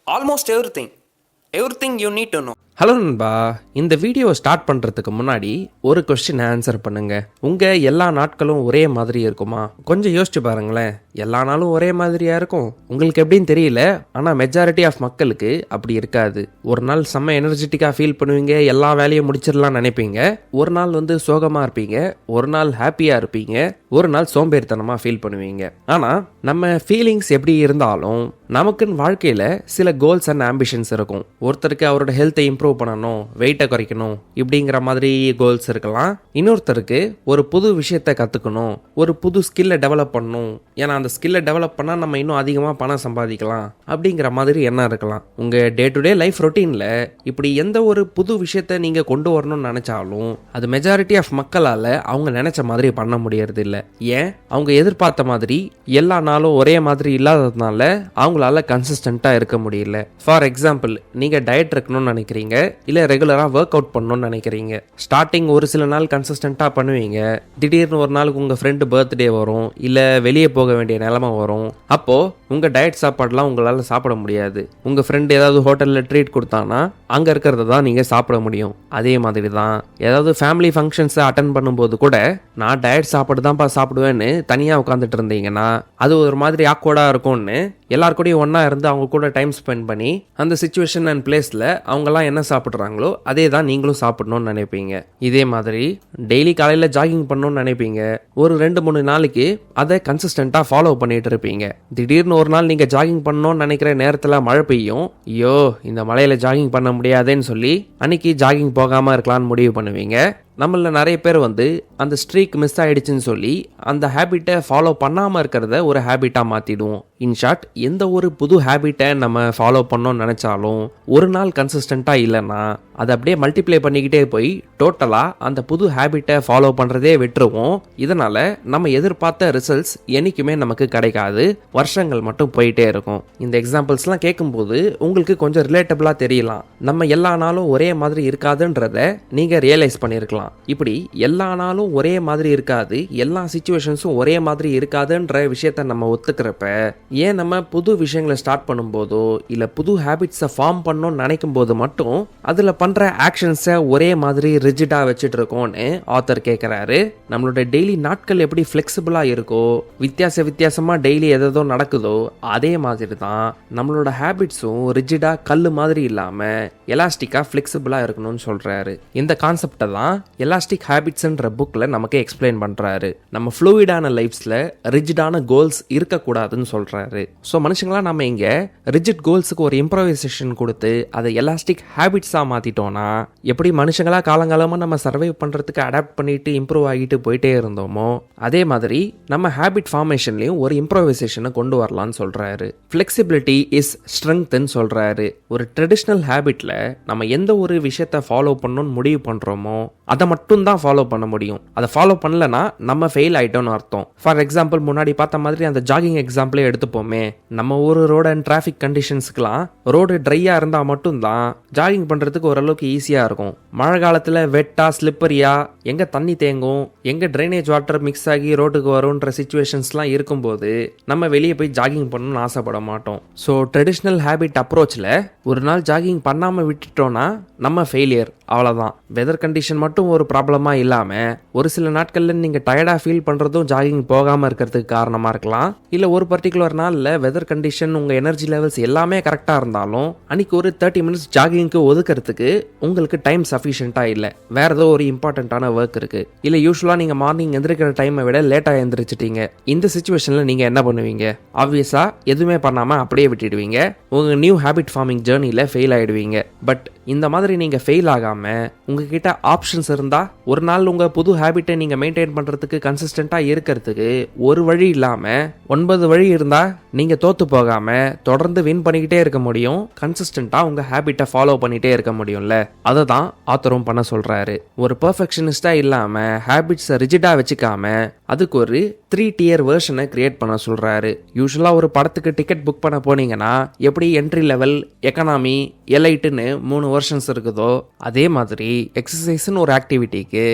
almost everything you need to know. Hello நண்பா, இந்த வீடியோவை ஸ்டார்ட் பண்ணுறதுக்கு முன்னாடி ஒரு கொஸ்டின் ஆன்சர் பண்ணுங்க. உங்கள் எல்லா நாட்களும் ஒரே மாதிரி இருக்குமா? கொஞ்சம் யோசிச்சு பாருங்களேன். எல்லா நாளும் ஒரே மாதிரியாக இருக்கும். உங்களுக்கு எப்படின்னு தெரியல, ஆனால் மெஜாரிட்டி ஆஃப் மக்களுக்கு அப்படி இருக்காது. ஒரு நாள் செம்ம எனர்ஜெட்டிக்காக ஃபீல் பண்ணுவீங்க, எல்லா வேலையும் முடிச்சிடலாம்னு நினைப்பீங்க. ஒரு நாள் சோகமாக இருப்பீங்க, ஒரு நாள் ஹாப்பியாக இருப்பீங்க, ஒரு நாள் சோம்பேறித்தனமாக ஃபீல் பண்ணுவீங்க. ஆனால் நம்ம ஃபீலிங்ஸ் எப்படி இருந்தாலும் நமக்குன்னு வாழ்க்கையில் சில கோல்ஸ் அண்ட் ஆம்பிஷன்ஸ் இருக்கும். ஒருத்தருக்கு அவரோட ஹெல்த்தை இம்ப்ரூவ் பண்ணணும், வெயிட்டை குறைக்கணும் இப்படிங்கிற மாதிரி கோல்ஸ் இருக்கலாம். இன்னொருத்தருக்கு ஒரு புது விஷயத்தை கற்றுக்கணும், ஒரு புது ஸ்கில்லை டெவலப் பண்ணணும், ஏன்னா அந்த ஸ்கில்லை டெவலப் பண்ணால் நம்ம இன்னும் அதிகமாக பணம் சம்பாதிக்கலாம் அப்படிங்கிற மாதிரி எண்ணம் இருக்கலாம். உங்கள் டே டு டே லைஃப் ரொட்டீனில் இப்படி எந்த ஒரு புது விஷயத்தை நீங்கள் கொண்டு வரணும்னு நினச்சாலும் அது மெஜாரிட்டி ஆஃப் மக்களால் அவங்க நினச்ச மாதிரி பண்ண முடியறது இல்லை. ஏன்? அவங்க எதிர்பார்த்த மாதிரி எல்லா நாளும் ஒரே மாதிரி இல்லாததுனால அவங்களால கன்சிஸ்டண்ட்டாக இருக்க முடியல. ஃபார் எக்ஸாம்பிள், நீங்கள் டயட் இருக்கணும்னு நினைக்கிறீங்க, இல்லை ரெகுலராக ஒர்க் அவுட் பண்ணணும்னு நினைக்கிறீங்க. ஸ்டார்டிங் ஒரு சில நாள் கன்சிஸ்டண்ட்டாக பண்ணுவீங்க. திடீர்னு ஒரு நாளுக்கு உங்கள் ஃப்ரெண்டு பர்த்டே வரும், இல்லை வெளியே போக வேண்டிய நிலைமை வரும். அப்போது உங்கள் டயட் சாப்பாடெலாம் உங்களால் சாப்பிட முடியாது. உங்கள் ஃப்ரெண்டு ஏதாவது ஹோட்டலில் ட்ரீட் கொடுத்தாங்கன்னா அங்கே இருக்கிறத தான் நீங்கள் சாப்பிட முடியும். அதே மாதிரி தான் ஏதாவது ஃபேமிலி ஃபங்க்ஷன்ஸை அட்டன் பண்ணும்போது கூட நான் டயட் சாப்பாடு தான்ப்பா சாப்பிடுவேன்னு தனியாக உட்காந்துட்டு இருந்தீங்கன்னா அது ஒரு மாதிரி ஆக்வர்டாக இருக்கும்னு எல்லாருக்கூடையும் ஒன்றா இருந்து அவங்க கூட டைம் ஸ்பெண்ட் பண்ணி அந்த சிச்சுவேஷன் அண்ட் பிளேஸில் அவங்கெல்லாம் என்ன சாப்பிட்றாங்களோ அதே தான் நீங்களும் சாப்பிடணும்னு நினைப்பீங்க. இதே மாதிரி டெய்லி காலையில் ஜாகிங் பண்ணணும்னு நினைப்பீங்க. ஒரு 2-3 நாளைக்கு அதை கன்சிஸ்டண்ட்டாக ஃபாலோ பண்ணிட்டு இருப்பீங்க. திடீர்னு ஒரு நாள் நீங்கள் ஜாகிங் பண்ணணும்னு நினைக்கிற நேரத்தில் மழை பெய்யும். ஐயோ, இந்த மழையில் ஜாகிங் பண்ண முடியாதேன்னு சொல்லி அன்னைக்கு ஜாகிங் போகாமல் இருக்கலான்னு முடிவு பண்ணுவீங்க. நம்மள நிறைய பேர் அந்த ஸ்ட்ரீக் மிஸ் ஆகிடுச்சின்னு சொல்லி அந்த ஹேபிட்டை ஃபாலோ பண்ணாமல் இருக்கிறத ஒரு ஹேபிட்டாக மாற்றிடுவோம். இன்ஷார்ட், எந்த ஒரு புது ஹேபிட்டை நம்ம ஃபாலோ பண்ணோன்னு நினச்சாலும் ஒரு நாள் கன்சிஸ்டண்ட்டாக இல்லைன்னா அதை அப்படியே மல்டிப்ளை பண்ணிக்கிட்டே போய் டோட்டலாக அந்த புது ஹேபிட்டை ஃபாலோ பண்ணுறதே விட்டுருவோம். இதனால் நம்ம எதிர்பார்த்த ரிசல்ட்ஸ் என்றைக்குமே நமக்கு கிடைக்காது, வருஷங்கள் மட்டும் போயிட்டே இருக்கும். இந்த எக்ஸாம்பிள்ஸ்லாம் கேட்கும்போது உங்களுக்கு கொஞ்சம் ரிலேட்டபிளாக தெரியலாம். நம்ம எல்லா நாளும் ஒரே மாதிரி இருக்காதுன்றத நீங்கள் ரியலைஸ் பண்ணியிருக்கலாம். இப்படி எல்லா நாளும் ஒரே மாதிரி இருக்காது, எல்லா சிச்சுவேஷன்ஸும் ஒரே மாதிரி இருக்காதுன்ற விஷயத்த நம்ம ஒத்துக்கிறப்ப ஏன் நம்ம புது விஷயங்களை ஸ்டார்ட் பண்ணும்போதோ இல்லை புது ஹேபிட்ஸை ஃபார்ம் பண்ணணும்னு நினைக்கும் போது மட்டும் அதில் பண்ணுற ஆக்ஷன்ஸை ஒரே மாதிரி ரிஜிடாக வச்சுட்டு இருக்கோன்னு ஆத்தர் கேட்குறாரு. நம்மளோட டெய்லி நாட்கள் எப்படி ஃப்ளெக்சிபிளாக இருக்கோ, வித்தியாசமாக டெய்லி எதோ நடக்குதோ அதே மாதிரி தான் நம்மளோட ஹேபிட்ஸும் ரிஜிடாக கல் மாதிரி இல்லாமல் எலாஸ்டிக்காக ஃப்ளெக்சிபிளாக இருக்கணும்னு சொல்கிறாரு. இந்த கான்செப்டை தான் எலாஸ்டிக் ஹேபிட்ஸ்ன்ற புக்கில் நமக்கு எக்ஸ்பிளைன் பண்ணுறாரு. நம்ம ஃப்ளூயிடான லைஃப்ஸில் ரிஜிடான கோல்ஸ் இருக்கக்கூடாதுன்னு சொல்கிறாரு. ஸோ மனுஷங்களாம் நம்ம இங்கே ரிஜிட் கோல்ஸுக்கு ஒரு இம்ப்ரோவைசேஷன் கொடுத்து அதை எலாஸ்டிக் ஹேபிட்ஸாக மாற்றிட்டோன்னா எப்படி மனுஷங்களா காலங்காலமாக நம்ம சர்வைவ் பண்ணுறதுக்கு அடாப்ட் பண்ணிட்டு இம்ப்ரூவ் ஆகிட்டு போயிட்டே இருந்தோமோ அதே மாதிரி நம்ம ஹேபிட் ஃபார்மேஷன்லையும் ஒரு இம்ப்ரோவைசேஷனை கொண்டு வரலான்னு சொல்கிறாரு. ஃப்ளெக்சிபிலிட்டி இஸ் ஸ்ட்ரெங்க்த்னு சொல்கிறாரு. ஒரு ட்ரெடிஷ்னல் ஹேபிட்டில் நம்ம எந்த ஒரு விஷயத்தை ஃபாலோ பண்ணணும்னு முடிவு பண்ணுறோமோ அதை மட்டும் தான் ஃபாலோ பண்ண முடியும். அதை ஃபாலோ பண்ணலன்னா நம்ம ஃபெயில் ஆகிட்டோம்னு அர்த்தம். ஃபார் எக்ஸாம்பிள், முன்னாடி பார்த்த மாதிரி அந்த ஜாகிங் எக்ஸாம்பிளே எடுத்துப்போமே. நம்ம ஊர் ரோடு அண்ட் டிராஃபிக் கண்டிஷன்ஸ்க்குலாம் ரோடு ட்ரையாக இருந்தால் மட்டும்தான் ஜாகிங் பண்ணுறதுக்கு ஓரளவுக்கு ஈஸியாக இருக்கும். மழை காலத்தில் வெட்டா ஸ்லிப்பரியா, எங்கே தண்ணி தேங்கும், எங்கே ட்ரைனேஜ் வாட்டர் மிக்ஸ் ஆகி ரோட்டுக்கு வரும்ன்ற சிச்சுவேஷன்ஸ்லாம் இருக்கும்போது நம்ம வெளியே போய் ஜாகிங் பண்ணணும்னு ஆசைப்பட மாட்டோம். ஸோ ட்ரெடிஷ்னல் ஹேபிட் அப்ரோச்சில் ஒரு நாள் ஜாகிங் பண்ணாமல் விட்டுட்டோன்னா நம்ம ஃபெயிலியர், அவ்வளோதான். வெதர் கண்டிஷன் மட்டும் ஒரு ப்ராப்ளமாக இல்லாமல் ஒரு சில நாட்களில் நீங்கள் டயர்டாக ஃபீல் பண்ணுறதும் ஜாகிங் போகாமல் இருக்கிறதுக்கு காரணமாக இருக்கலாம். இல்லை ஒரு பர்டிகுலர் நாளில் வெதர் கண்டிஷன், உங்கள் எனர்ஜி லெவல்ஸ் எல்லாமே கரெக்டாக இருந்தாலும் அன்றைக்கி ஒரு 30 மினிட்ஸ் ஜாகிங்க்கு ஒதுக்கிறதுக்கு உங்களுக்கு டைம் சஃபிஷியண்ட்டாக இல்லை, வேறு ஏதோ ஒரு இம்பார்ட்டண்ட்டான ஒர்க் இருக்குது. இல்லை யூஸ்வலாக நீங்கள் மார்னிங் எந்திரிக்கிற டைமை விட லேட்டாக எந்திரிச்சிட்டீங்க. இந்த சிச்சுவேஷனில் நீங்கள் என்ன பண்ணுவீங்க? ஆப்வியஸாக எதுவுமே பண்ணாமல் அப்படியே விட்டுடுவீங்க. உங்கள் நியூ ஹேபிட் ஃபார்மிங் ஜேர்னியில் ஃபெயில் ஆகிடுவீங்க. பட் இந்த மாதிரி நீங்கள் ஃபெயில் ஆகாமல் உங்ககிட்ட ஆப்ஷன்ஸ் இருந்தால் ஒரு நாள் உங்கள் புது ஹேபிட்டை நீங்கள் மெயின்டைன் பண்ணுறதுக்கு கன்சிஸ்டண்ட்டாக இருக்கிறதுக்கு ஒரு வழி இல்லாமல் 9 வழி இருந்தால் நீங்கள் தோற்று போகாமல் தொடர்ந்து வின் பண்ணிக்கிட்டே இருக்க முடியும். கன்சிஸ்டண்ட்டாக உங்கள் ஹேபிட்டை ஃபாலோ பண்ணிகிட்டே இருக்க முடியும்ல. அதை தான் ஆத்தரும் பண்ண சொல்கிறாரு. ஒரு பர்ஃபெக்ஷனிஸ்டாக இல்லாமல் ஹேபிட்ஸை ரிஜிடாக வச்சுக்காம அதுக்கு ஒரு 3 tier வெர்ஷனை கிரியேட் பண்ண சொல்கிறாரு. யூஸ்வலாக ஒரு படத்துக்கு டிக்கெட் புக் பண்ண போனீங்கன்னா எப்படி என்ட்ரி லெவல், எக்கனாமி, எலைட்டுன்னு 3 வெர்ஷன்ஸ் இருக்குதோ அதே மாதிரி எக்ஸசைஸ்னு ஒரு ஆக்டிவிட்டிக்கு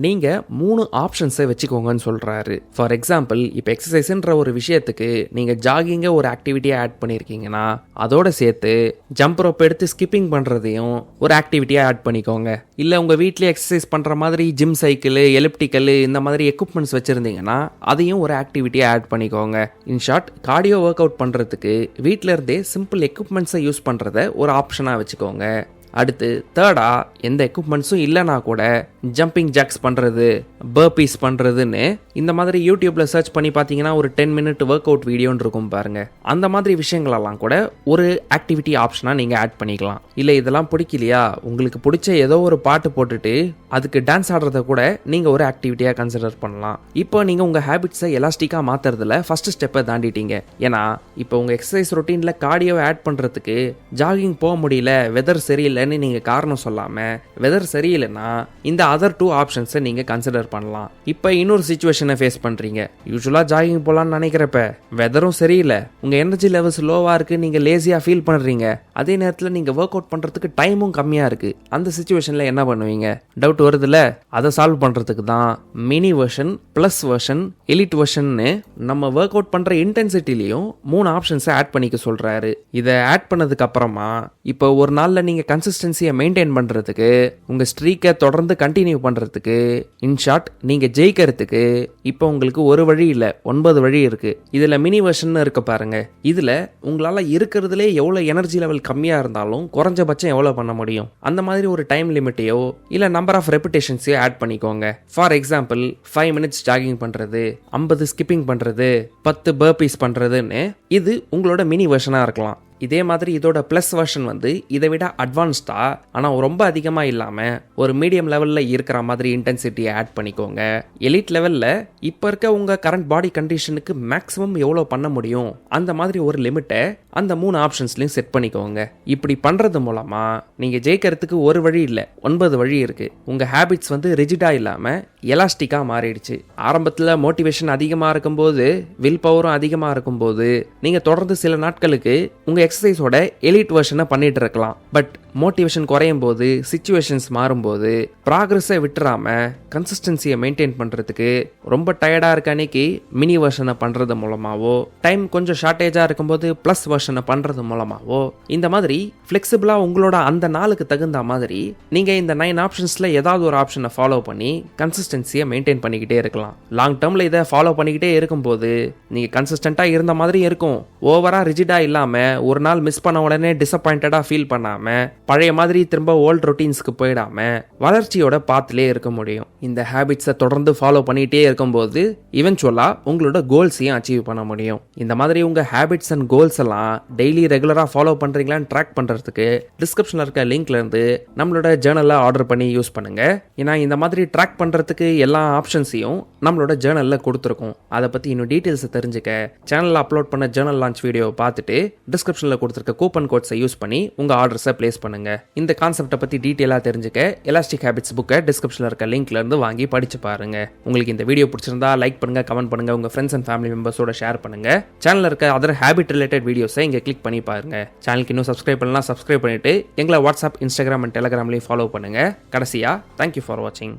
நீங்கள் 3 ஆப்ஷன்ஸை வச்சுக்கோங்கன்னு சொல்கிறாரு. ஃபார் எக்ஸாம்பிள், இப்போ எக்ஸசைஸ்ன்ற ஒரு விஷயத்துக்கு நீங்கள் ஜாகிங்கை ஒரு ஆக்டிவிட்டியாக ஆட் பண்ணியிருக்கீங்கன்னா அதோட சேர்த்து ஜம்ப் ரோப் எடுத்து ஸ்கிப்பிங் பண்ணுறதையும் ஒரு ஆக்டிவிட்டியாக ஆட் பண்ணிக்கோங்க. இல்லை உங்கள் வீட்டிலே எக்ஸசைஸ் பண்ணுற மாதிரி ஜிம் சைக்கிள், எலிப்டிக்கல் இந்த மாதிரி எக்யூப்மெண்ட்ஸ் வச்சுருந்தீங்கன்னா அதையும் ஒரு ஆக்டிவிட்டியாக ஆட் பண்ணிக்கோங்க. In short, cardio work out பண்ணுறதுக்கு வீட்டில் இருந்தே சிம்பிள் எக்யூப்மெண்ட்ஸை யூஸ் பண்ணுறத ஒரு ஆப்ஷனாக வச்சுக்கோங்க. அடுத்து தேர்டா, எந்த எக்யூப்மெண்ட்ஸும் இல்லைனா கூட ஜம்பிங் ஜாக்ஸ் பண்ணுறது, பர்பீஸ் பண்ணுறதுன்னு இந்த மாதிரி யூடியூப்பில் சர்ச் பண்ணி பார்த்தீங்கன்னா ஒரு 10 minute ஒர்க் அவுட் வீடியோன்னு இருக்கும் பாருங்க. அந்த மாதிரி விஷயங்களெல்லாம் கூட ஒரு ஆக்டிவிட்டி ஆப்ஷனாக நீங்கள் ஆட் பண்ணிக்கலாம். இல்லை இதெல்லாம் பிடிக்கலையா, உங்களுக்கு பிடிச்ச ஏதோ ஒரு பாட்டு போட்டுட்டு அதுக்கு டான்ஸ் ஆடுறத கூட நீங்கள் ஒரு ஆக்டிவிட்டியாக கன்சிடர் பண்ணலாம். இப்போ நீங்கள் உங்கள் ஹேபிட்ஸை எலாஸ்டிக்காக மாற்றுறதுல ஃபர்ஸ்ட் ஸ்டெப்பை தாண்டிட்டீங்க. ஏன்னா இப்போ உங்கள் எக்ஸசைஸ் ரொட்டீனில் கார்டியோவை ஆட் பண்ணுறதுக்கு ஜாகிங் போக முடியல, வெதர் சரியில்லை நீங்கள் காரணம் சொல்லாமல் வெதர் சரியில்லைன்னா இந்த அதர் 2 ஆப்ஷன்ஸை நீங்கள் கன்சிடர் பண்ணலாம். இப்போ இன்னொரு சுச்சுவேஷனை ஃபேஸ் பண்ணுறீங்க. யூஸ்வலாக ஜாகிங் போகலான்னு நினைக்கிறப்ப வெதரும் சரியில்லை, உங்கள் எனர்ஜி லெவல்ஸ் லோவாக இருக்குது, நீங்கள் லேசியாக ஃபீல் பண்ணுறீங்க, அதே நேரத்தில் நீங்கள் ஒர்க் அவுட் பண்ணுறதுக்கு டைமும் கம்மியாக இருக்குது. அந்த சுச்சுவேஷனில் என்ன பண்ணுவீங்க? டவுட் வருதுல்ல? அதை சால்வ் பண்ணுறதுக்கு தான் mini version, plus version, elite வெர்ஷன்னு நம்ம ஒர்க் அவுட் பண்ணுற இன்டென்சிட்டிலையும் 3 ஆப்ஷன்ஸை ஆட் பண்ணிக்க சொல்கிறாரு. இதை ஆட் பண்ணதுக்கு அப்புறமா இப்போ ஒரு நாளில் நீங்கள் கன்சிஸ்டன்சியை மெயின்டைன் பண்ணுறதுக்கு, உங்கள் ஸ்ட்ரீக்கை தொடர்ந்து கண்டினியூ பண்ணுறதுக்கு, இன்ஷார்ட் நீங்கள் ஜெயிக்கிறதுக்கு இப்போ உங்களுக்கு ஒரு வழி இல்லை, 9 வழி இருக்குது. இதில் மினி வெர்ஷன் இருக்க பாருங்க. இதில் உங்களால் இருக்கிறதுலே எவ்வளோ எனர்ஜி லெவல் கம்மியாக இருந்தாலும் குறைஞ்சபட்சம் எவ்வளோ பண்ண முடியும், அந்த மாதிரி ஒரு டைம் லிமிட்டையோ இல்லை நம்பர் ஆஃப் ரெப்பிடேஷன்ஸையோ ஆட் பண்ணிக்கோங்க. ஃபார் எக்ஸாம்பிள் 5 minutes ஜாகிங் பண்ணுறது, 50 ஸ்கிப்பிங் பண்ணுறது, 10 பர்பீஸ் பண்ணுறதுன்னு இது உங்களோட மினி வெர்ஷனாக இருக்கலாம். இதே மாதிரி இதோட ப்ளஸ் வெர்ஷன் வந்து இதை விட அட்வான்ஸ்டாக ஆனால் ரொம்ப அதிகமாக இல்லாமல் ஒரு மீடியம் லெவலில் இருக்கிற மாதிரி இன்டென்சிட்டியை ஆட் பண்ணிக்கோங்க. எலிட் லெவலில் இப்போ இருக்க உங்கள் கரண்ட் பாடி கண்டிஷனுக்கு மேக்ஸிமம் எவ்வளோ பண்ண முடியும் அந்த மாதிரி ஒரு லிமிட்டை அந்த 3 ஆப்ஷன்ஸ்லையும் செட் பண்ணிக்கோங்க. இப்படி பண்ணுறது மூலமாக நீங்கள் ஜெயிக்கிறதுக்கு ஒரு வழி இல்லை, 9 வழி இருக்குது. உங்கள் ஹேபிட்ஸ் வந்து ரிஜிடாக இல்லாமல் எலாஸ்டிக்காக மாறிடுச்சு. ஆரம்பத்தில் மோட்டிவேஷன் அதிகமாக இருக்கும்போது, வில் பவரும் அதிகமாக இருக்கும்போது நீங்கள் தொடர்ந்து சில நாட்களுக்கு உங்கள் எக்ஸசைஸோட எலிட் வெர்ஷனை பண்ணிட்டு இருக்கலாம். பட் மோட்டிவேஷன் குறையும் போது, சிச்சுவேஷன்ஸ் மாறும்போது ப்ராக்ரஸை விட்டுறாம கன்சிஸ்டன்சியை மெயின்டைன் பண்ணுறதுக்கு ரொம்ப டயர்டாக இருக்க அன்னைக்கு மினி வெர்ஷனை பண்ணுறது மூலமாவோ, டைம் கொஞ்சம் ஷார்ட்டேஜாக இருக்கும்போது ப்ளஸ் வெர்ஷனை பண்ணுறது மூலமாவோ, இந்த மாதிரி ஃப்ளெக்சிபிளாக உங்களோட அந்த நாளுக்கு தகுந்த மாதிரி நீங்கள் இந்த 9 ஆப்ஷன்ஸில் ஏதாவது ஒரு ஆப்ஷனை ஃபாலோ பண்ணி கன்சிஸ்டன்சியை மெயின்டைன் பண்ணிக்கிட்டே இருக்கலாம். லாங் டேர்மில் இதை ஃபாலோ பண்ணிக்கிட்டே இருக்கும்போது நீங்கள் கன்சிஸ்டண்ட்டாக இருந்த மாதிரி இருக்கும். ஓவராக ரிஜிடாக இல்லாமல் ஒரு நாள் மிஸ் பண்ண உடனே டிசப்பாயிண்டடாக ஃபீல் பண்ணாமல் பழைய மாதிரி திரும்ப ஓல்ட் ரொட்டீன்ஸ்க்கு போயிடாமல் வளர்ச்சியோட பாத்திலே இருக்க முடியும். இந்த ஹேபிட்ஸை தொடர்ந்து ஃபாலோ பண்ணிகிட்டே இருக்கும்போது இவென்ச்சுவலாக உங்களோட கோல்ஸையும் அச்சீவ் பண்ண முடியும். இந்த மாதிரி உங்கள் ஹேபிட்ஸ் அண்ட் கோல்ஸ் எல்லாம் டெய்லி ரெகுலராக ஃபாலோ பண்ணுறீங்களான்னு ட்ராக் பண்ணுறதுக்கு டிஸ்கிரிப்ஷனில் இருக்க லிங்க்லேருந்து நம்மளோட ஜேர்னலில் ஆர்டர் பண்ணி யூஸ் பண்ணுங்கள். ஏன்னா இந்த மாதிரி ட்ராக் பண்ணுறதுக்கு எல்லா ஆப்ஷன்ஸையும் நம்மளோட ஜேர்னலில் கொடுத்துருக்கோம். அதை பற்றி இன்னும் டீட்டெயில்ஸை தெரிஞ்சுக்க சேனலில் அப்லோட் பண்ண ஜேர்னல் லான்ச் வீடியோவை பார்த்துட்டு டிஸ்கிரிப்ஷனில் கொடுத்துருக்க கூப்பன் கோட்ஸை யூஸ் பண்ணி உங்கள் ஆர்டர்ஸை பிளேஸ் பண்ணுங்க. இந்த கான்செப்டை பத்தி டீடைலா தெரிஞ்சுக்க எலாஸ்டிக் ஹேபிட்ஸ் புக்கை டிஸ்கிரிப்ஷன்ல இருக்க லிங்க்ல இருந்து வாங்கி படிச்சு பாருங்க. உங்களுக்கு இந்த வீடியோ பிடிச்சிருந்தா லைக் பண்ணுங்க, கமெண்ட் பண்ணுங்க, உங்க ஃப்ரெண்ட்ஸ் அண்ட் ஃபேமிலி மெம்பர்ஸோட ஷேர் பண்ணுங்க. சேனல்ல இருக்க அதர் ஹேபிட் ரிலேட்டட் வீடியோஸை இங்க கிளிக் பண்ணி பாருங்க. சேனலுக்கு இன்னும் சப்ஸ்கிரைப் பண்ணலாம், சப்ஸ்கிரைப் பண்ணிட்டு எங்களை வாட்ஸ்அப், இன்ஸ்டாகிராம் அண்ட் டெலிகிராம்லயும் ஃபாலோ பண்ணுங்க. கடைசியா தேங்க்யூ ஃபார் வாட்சிங்.